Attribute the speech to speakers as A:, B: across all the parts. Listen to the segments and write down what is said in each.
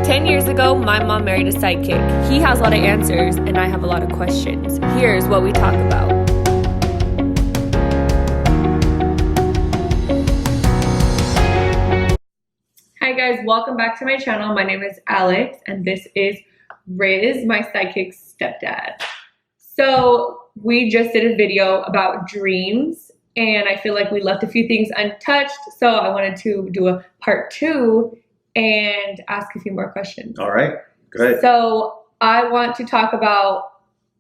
A: 10 years ago, my mom married a sidekick. He has a lot of answers, and I have a lot of questions. Here's what we talk about. Hi guys, welcome back to my channel. My name is Alex, and this is Riz, my sidekick stepdad. So we just did a video about dreams, and I feel like we left a few things untouched, so I wanted to do a part 2 and ask a few more questions.
B: All right, good.
A: So I want to talk about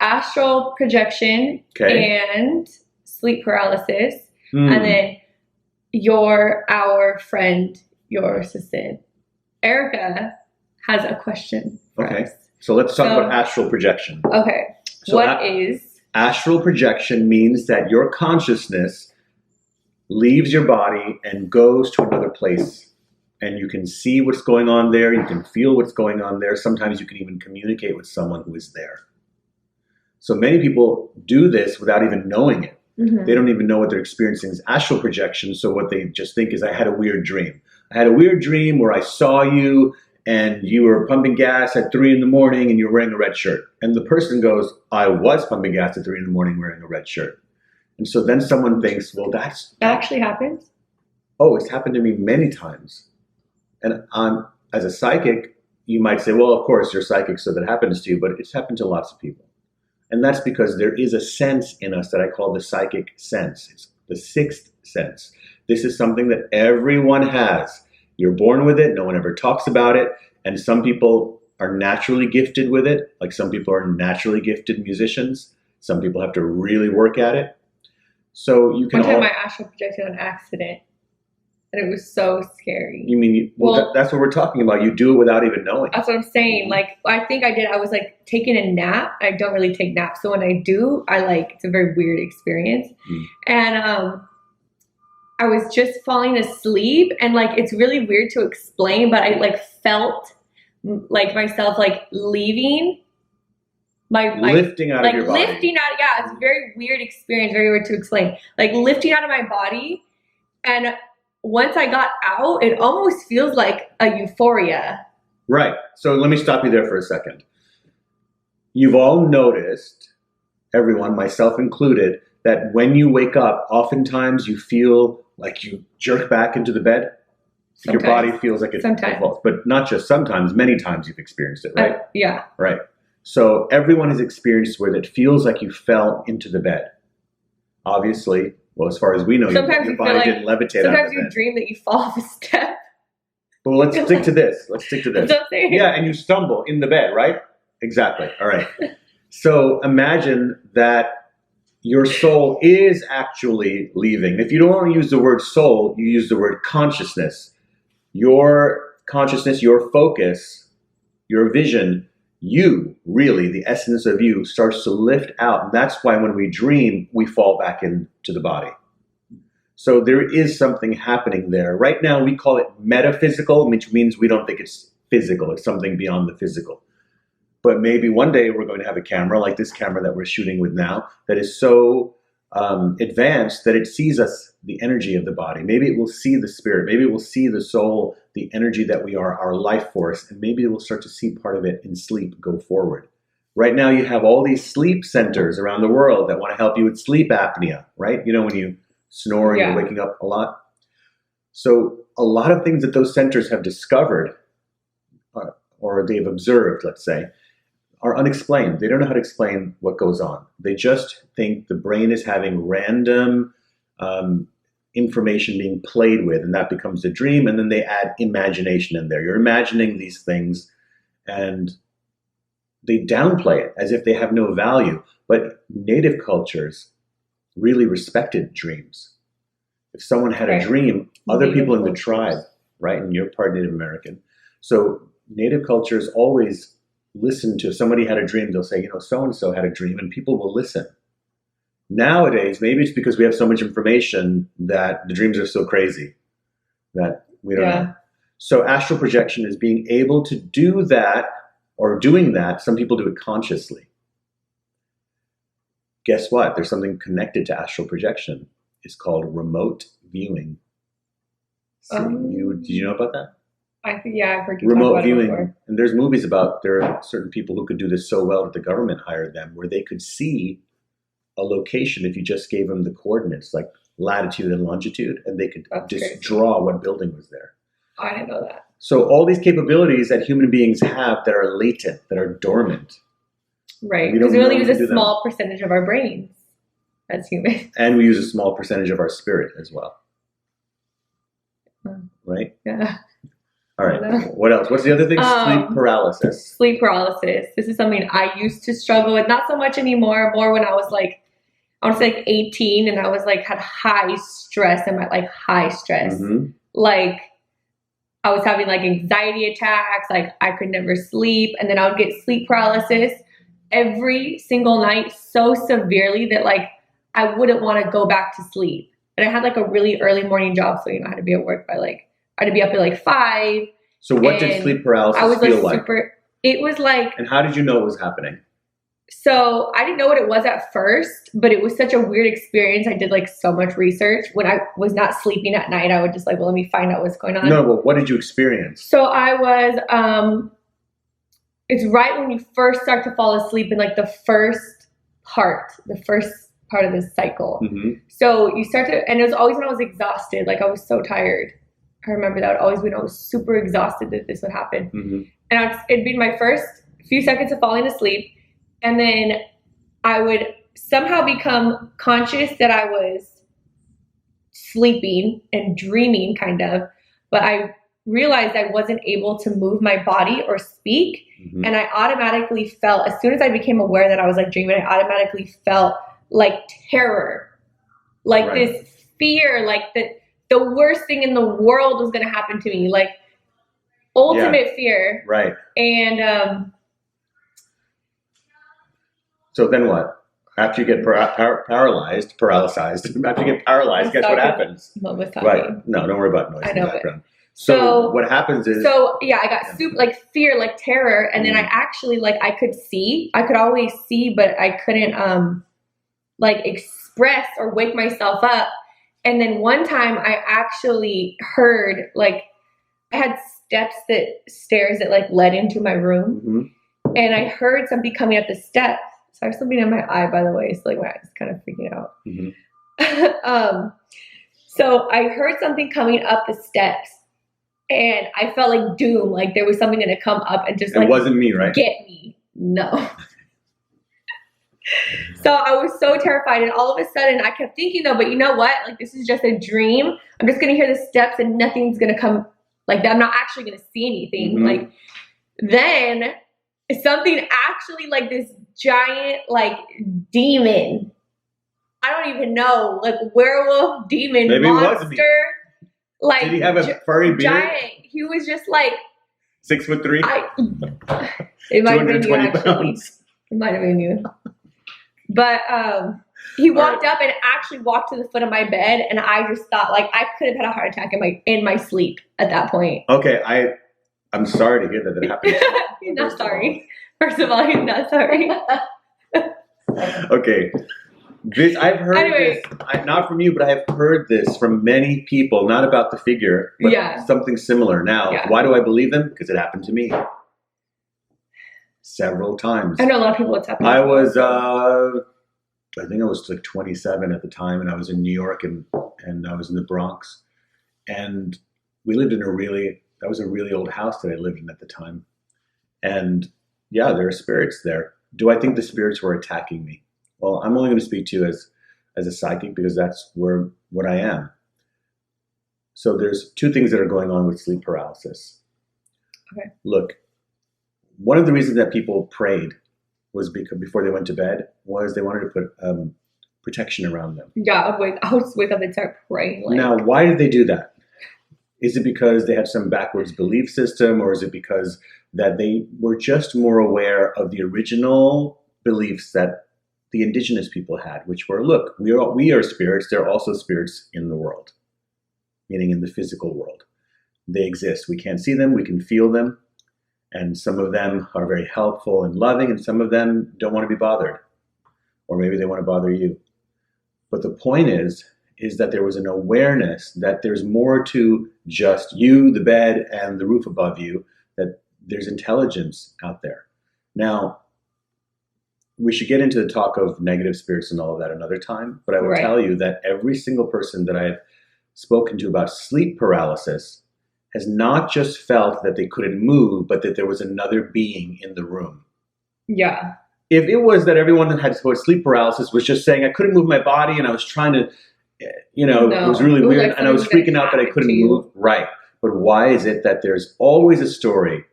A: astral projection and sleep paralysis, and then our friend, your assistant, Erica, has a question for us.
B: So let's talk about astral projection.
A: Okay,
B: so
A: what is?
B: Astral projection means that your consciousness leaves your body and goes to another place. And you can see what's going on there. You can feel what's going on there. Sometimes you can even communicate with someone who is there. So many people do this without even knowing it. Mm-hmm. They don't even know what they're experiencing is astral projection. So what they just think is, I had a weird dream. I had a weird dream where I saw you and you were pumping gas at 3 in the morning and you're wearing a red shirt. And the person goes, I was pumping gas at 3 in the morning wearing a red shirt. And so then someone thinks, well, that
A: actually happens?
B: Oh, it's happened to me many times. And as a psychic, you might say, well, of course, you're psychic, so that happens to you, but it's happened to lots of people. And that's because there is a sense in us that I call the psychic sense. It's the sixth sense. This is something that everyone has. You're born with it. No one ever talks about it. And some people are naturally gifted with it. Like some people are naturally gifted musicians. Some people have to really work at it. So you can.
A: One time I astral projected on accident. And it was so scary.
B: You mean, that's what we're talking about. You do it without even knowing.
A: That's what I'm saying. Like, I think I did. I was like taking a nap. I don't really take naps. So when I do, it's a very weird experience. And I was just falling asleep. And like, it's really weird to explain, but I like felt like myself like leaving
B: lifting out of your body.
A: Yeah, it's a very weird experience. Very weird to explain. Like lifting out of my body. And once I got out, it almost feels like a euphoria.
B: Right. So let me stop you there for a second. You've all noticed, everyone, myself included, that when you wake up, oftentimes you feel like you jerk back into the bed. Sometimes. Your body feels like it's falls. But not just sometimes, many times you've experienced it, right?
A: Yeah.
B: Right. So everyone has experienced where it feels like you fell into the bed. Obviously, well, as far as we know, your body didn't levitate.
A: Sometimes you dream that you fall off a step.
B: Well, let's stick to this. Yeah, and you stumble in the bed, right? Exactly. All right. So imagine that your soul is actually leaving. If you don't want to use the word soul, you use the word consciousness. Your consciousness, your focus, your vision, you, really, the essence of you, starts to lift out. And that's why when we dream, we fall back into the body. So there is something happening there. Right now, we call it metaphysical, which means we don't think it's physical. It's something beyond the physical. But maybe one day we're going to have a camera, like this camera that we're shooting with now, that is so advanced that it sees us, the energy of the body. Maybe it will see the spirit. Maybe it will see the soul, the energy that we are, our life force, and maybe it will start to see part of it in sleep go forward. Right now you have all these sleep centers around the world that want to help you with sleep apnea, right? You know, when you snore and you're waking up a lot. So a lot of things that those centers have discovered or they've observed, let's say, are unexplained. They don't know how to explain what goes on. They just think the brain is having random information being played with, and that becomes a dream, and then they add imagination in there. You're imagining these things, and they downplay it as if they have no value. But native cultures really respected dreams. If someone had a dream, other people in the tribe, right, and you're part Native American, so native cultures always listen to, if somebody had a dream, they'll say, you know, so-and-so had a dream, and people will listen. Nowadays, maybe it's because we have so much information that the dreams are so crazy that we don't know. So astral projection is being able to do that, or doing that. Some people do it consciously. Guess what? There's something connected to astral projection. It's called remote viewing. Did you know about that?
A: I think, yeah, I've heard you
B: remote
A: talk about
B: viewing.
A: it before.
B: And there's movies about there are certain people who could do this so well that the government hired them, where they could see a location if you just gave them the coordinates, like latitude and longitude, and they could just draw what building was there.
A: I didn't know that.
B: So all these capabilities that human beings have that are latent, that are dormant.
A: Right, because we only use a small percentage of our brains as humans.
B: And we use a small percentage of our spirit as well. Right?
A: Yeah.
B: All right. What else? What's the other thing? Sleep paralysis.
A: Sleep paralysis. This is something I used to struggle with. Not so much anymore. More when I was like, I was like 18 and I was like, had high stress and like high stress.
B: Mm-hmm.
A: Like I was having like anxiety attacks. Like I could never sleep. And then I would get sleep paralysis every single night so severely that like I wouldn't want to go back to sleep. And I had like a really early morning job. So, you know, I had to be at work by like, I had to be up at like 5.
B: So what did sleep paralysis feel like?
A: It was like...
B: And how did you know it was happening?
A: So I didn't know what it was at first, but it was such a weird experience. I did like so much research. When I was not sleeping at night, I would just like, well, let me find out what's going on.
B: No, but what did you experience?
A: So I was, it's right when you first start to fall asleep in like the first part of this cycle.
B: Mm-hmm.
A: So you start to, and it was always when I was exhausted, like I was so tired. I remember that always when I was super exhausted that this would happen.
B: Mm-hmm.
A: And it'd be my first few seconds of falling asleep. And then I would somehow become conscious that I was sleeping and dreaming kind of, but I realized I wasn't able to move my body or speak.
B: Mm-hmm.
A: And I automatically felt, as soon as I became aware that I was like dreaming, I automatically felt like terror, like this fear, like the worst thing in the world was going to happen to me, like ultimate fear.
B: Right.
A: And,
B: so then what? After you get paralyzed, after you get paralyzed, guess what happens?
A: Mom was talking.
B: Right. No, don't worry about noise in the background.
A: So
B: what happens is...
A: So, yeah, I got super, like, fear, like, terror. And then I actually, like, I could see. I could always see, but I couldn't, like, express or wake myself up. And then one time I actually heard, like, I had stairs that, like, led into my room.
B: Mm-hmm.
A: And I heard something coming up the steps. So I have something in my eye, by the way. So, like, my eye's kind of freaking out.
B: Mm-hmm.
A: So I heard something coming up the steps. And I felt like doom, like there was something going to come up and just like...
B: It wasn't me, right?
A: Get me. No. So I was so terrified. And all of a sudden I kept thinking though, but you know what? Like this is just a dream. I'm just going to hear the steps and nothing's going to come like that. I'm not actually going to see anything.
B: Mm-hmm.
A: Like then something actually like this giant like demon. I don't even know, like werewolf, demon,
B: maybe
A: monster. Like,
B: did he have a furry beard?
A: Giant. He was just like
B: 6'3".
A: It might have been you, actually.
B: Pounds.
A: It might have been you. But he walked up and actually walked to the foot of my bed, and I just thought like I could have had a heart attack in my sleep at that point.
B: Okay, I'm sorry to hear that happened.
A: He's not sorry. First of all, he's not sorry.
B: Okay. I've heard this, not from you, but I have heard this from many people, not about the figure, but something similar. Now, why do I believe them? Because it happened to me several times.
A: I know a lot of people it's happened.
B: I was, I think I was like 27 at the time, and I was in New York, and I was in the Bronx, and we lived in that was a really old house that I lived in at the time. And yeah, there are spirits there. Do I think the spirits were attacking me? Well, I'm only going to speak to you as a psychic because that's what I am. So there's two things that are going on with sleep paralysis.
A: Okay.
B: Look, one of the reasons that people prayed was because before they went to bed was they wanted to put protection around them.
A: Yeah, I would wake up and start praying. Like...
B: Now, why did they do that? Is it because they had some backwards belief system, or is it because that they were just more aware of the original beliefs that the indigenous people had, which were, look, we are spirits. There are also spirits in the world, meaning in the physical world. They exist. We can't see them. We can feel them. And some of them are very helpful and loving, and some of them don't want to be bothered. Or maybe they want to bother you. But the point is is that there was an awareness that there's more to just you, the bed, and the roof above you, that there's intelligence out there. Now, we should get into the talk of negative spirits and all of that another time, but I will tell you that every single person that I've spoken to about sleep paralysis has not just felt that they couldn't move, but that there was another being in the room.
A: Yeah.
B: If it was that everyone that had sleep paralysis was just saying, I couldn't move my body and I was trying to, it was really weird, and I was freaking out that I couldn't move. Right. But why is it that there's always a story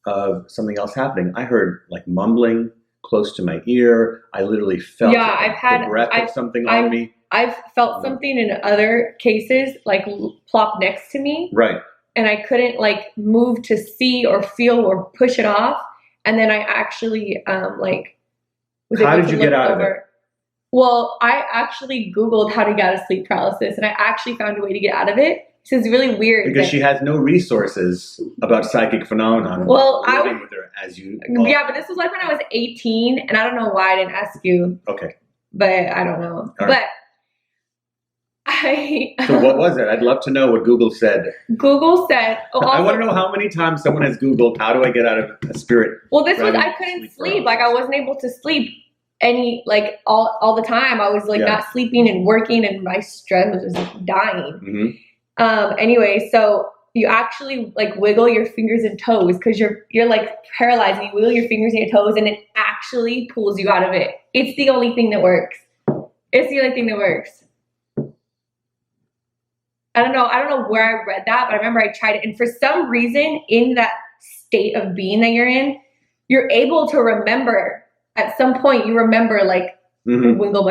B: of something else happening? I heard like mumbling close to my ear. I literally felt the breath of something on me.
A: I've felt something in other cases, like plop next to me.
B: Right.
A: And I couldn't like move to see or feel or push it off. And then I actually was
B: How did you get out of it?
A: Well, I actually Googled how to get out of sleep paralysis, and I actually found a way to get out of it. So it's really weird.
B: Because she has no resources about psychic phenomenon.
A: Well,
B: living with her as you.
A: Yeah, but this was like when I was 18, and I don't know why I didn't ask you.
B: Okay.
A: But I don't know. But
B: So what was it? I'd love to know what Google said.
A: Google said.
B: I want to know how many times someone has Googled, how do I get out of a spirit?
A: Well, this was, I couldn't sleep. Like I wasn't able to sleep all the time. I was like not sleeping and working, and my stress was just like, dying.
B: Mm-hmm.
A: Anyway, so you actually like wiggle your fingers and toes because you're like paralyzed, and you wiggle your fingers and your toes, and it actually pulls you out of it. It's the only thing that works. It's the only thing that works. I don't know where I read that, but I remember I tried it, and for some reason, in that state of being that you're in, you're able to remember. At some point, you remember like wiggle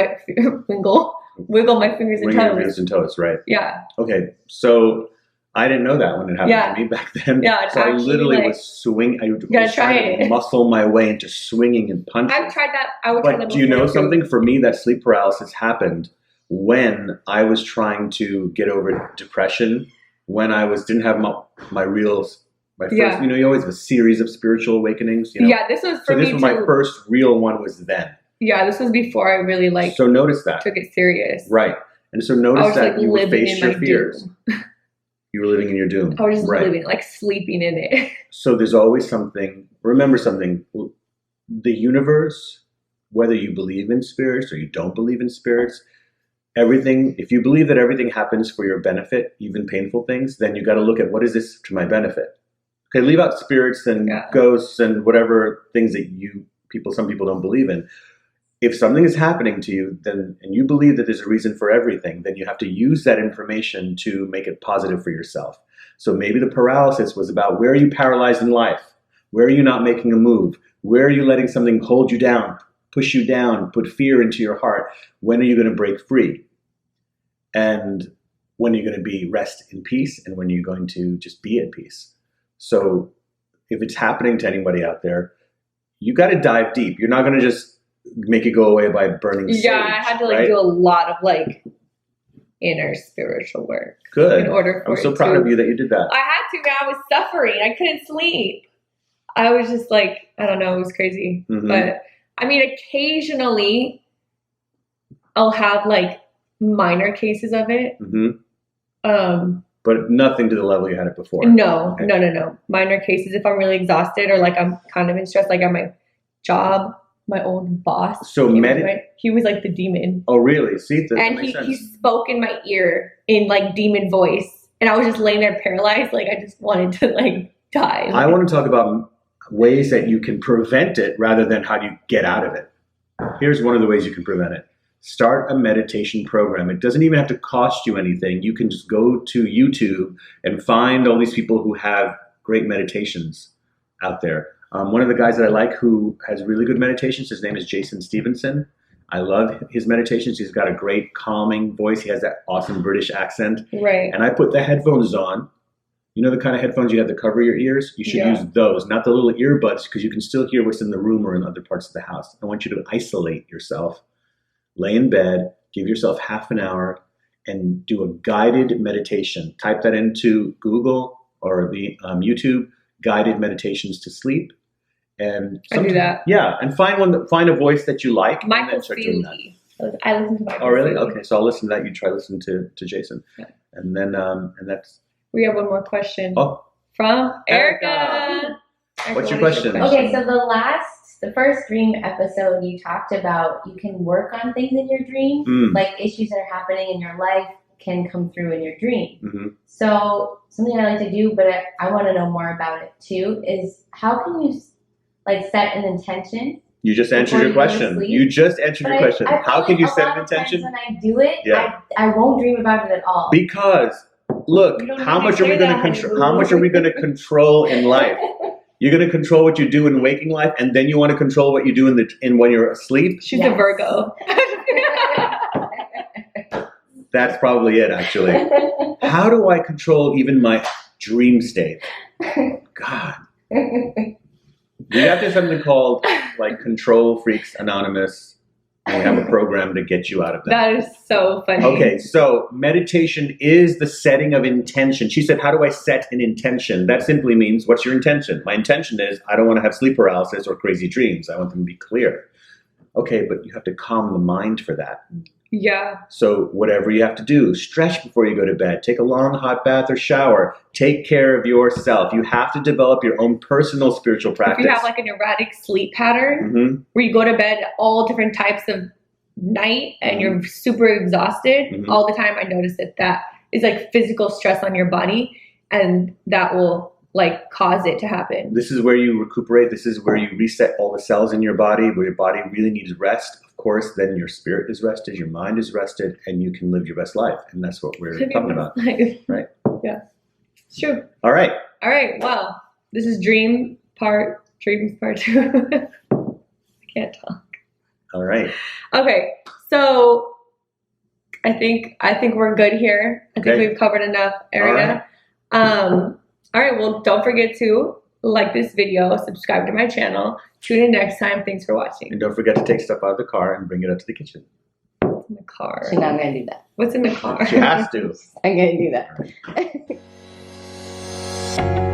A: my fingers and toes.
B: Fingers and toes, right?
A: Yeah.
B: Okay, so I didn't know that when it happened to me back then.
A: Yeah,
B: so I literally was swinging. I was trying to muscle my way into swinging and punching.
A: I've tried that. I would try that.
B: But do you know something? For me, that sleep paralysis happened when I was trying to get over depression. When I didn't have my first. You always have a series of spiritual awakenings.
A: Yeah, this was for me too.
B: So my first real one was then.
A: Yeah, this was before I really
B: So notice that.
A: took it serious.
B: Right. And so notice that you would face your fears. You were living in your doom.
A: I was just living, like sleeping in it.
B: So there's always something. Remember something. The universe, whether you believe in spirits or you don't believe in spirits, everything, if you believe that everything happens for your benefit, even painful things, then you got to look at what is this to my benefit? Okay, leave out spirits and ghosts and whatever things that some people don't believe in. If something is happening to you, then and you believe that there's a reason for everything, then you have to use that information to make it positive for yourself. So maybe the paralysis was about, where are you paralyzed in life? Where are you not making a move? Where are you letting something hold you down, push you down, put fear into your heart? When are you going to break free? And when are you going to rest in peace? And when are you going to just be at peace? So if it's happening to anybody out there, you got to dive deep. You're not going to just make it go away by burning sage.
A: Yeah, I had to do a lot of inner spiritual work.
B: Good.
A: In order for
B: I'm so proud of you that you did that.
A: I had to. I was suffering. I couldn't sleep. I was just I don't know. It was crazy. Mm-hmm. But I mean, occasionally I'll have minor cases of it.
B: Mm-hmm. But nothing to the level you had it before.
A: No, okay. No. Minor cases. If I'm really exhausted or I'm kind of in stress, at my job, my old boss.
B: So
A: he was the demon.
B: Oh, really? See,
A: and he spoke in my ear in demon voice, and I was just laying there paralyzed. I just wanted to die.
B: I want to talk about ways that you can prevent it rather than how do you get out of it. Here's one of the ways you can prevent it. Start a meditation program. It doesn't even have to cost you anything. You can just go to YouTube and find all these people who have great meditations out there. One of the guys that I like who has really good meditations, his name is Jason Stevenson. I love his meditations. He's got a great calming voice. He has that awesome British accent.
A: Right.
B: And I put the headphones on. You know the kind of headphones you have to cover your ears? You should use those, not the little earbuds, because you can still hear what's in the room or in other parts of the house. I want you to isolate yourself. Lay in bed, give yourself half an hour, and do a guided meditation. Type that into Google or the YouTube, guided meditations to sleep. And
A: I do that.
B: Yeah, and find a voice that you like.
A: Michael Seeley. I listen to my.
B: Oh, really? Okay, so I'll listen to that. You try listening to Jason,
A: yeah.
B: and then and that's.
A: We have one more question.
B: Oh,
A: from Erica.
B: What's your question?
C: Okay, so the first dream episode, you talked about you can work on things in your dream, like issues that are happening in your life can come through in your dream.
B: Mm-hmm.
C: So something I like to do, but I want to know more about it too, is how can you like set an intention?
B: You just answered your question. You just answered your question. How can you set an intention?
C: When I do it, I won't dream about it at all.
B: Because look, how much are we going to control? How much are we going to control in life? You're going to control what you do in waking life, and then you want to control what you do in when you're asleep.
A: She's a Virgo.
B: That's probably it, actually. How do I control even my dream state? God. We got this something called like Control Freaks Anonymous. And we have a program to get you out of that.
A: That is so funny.
B: Okay, so meditation is the setting of intention. She said, how do I set an intention? That simply means, what's your intention? My intention is, I don't want to have sleep paralysis or crazy dreams. I want them to be clear. Okay, but you have to calm the mind for that.
A: Yeah.
B: So whatever you have to do, stretch before you go to bed, take a long hot bath or shower, take care of yourself. You have to develop your own personal spiritual practice.
A: If you have like an erratic sleep pattern where you go to bed all different types of night and you're super exhausted all the time, I notice that is like physical stress on your body, and that will like cause it to happen.
B: This is where you recuperate. This is where you reset all the cells in your body, where your body really needs rest. Of course, then your spirit is rested, your mind is rested, and you can live your best life. And that's what we're talking about. Right?
A: Yeah. It's true.
B: All right.
A: All right. Well, this is dreams part 2. I can't talk.
B: All right.
A: Okay. So I think we're good here. I think we've covered enough area. All right, well, don't forget to like this video, subscribe to my channel, tune in next time. Thanks for watching.
B: And don't forget to take stuff out of the car and bring it up to the kitchen.
A: What's in the car?
C: She's not going to do that.
A: What's in the car?
B: She has to.
C: I'm going to do that.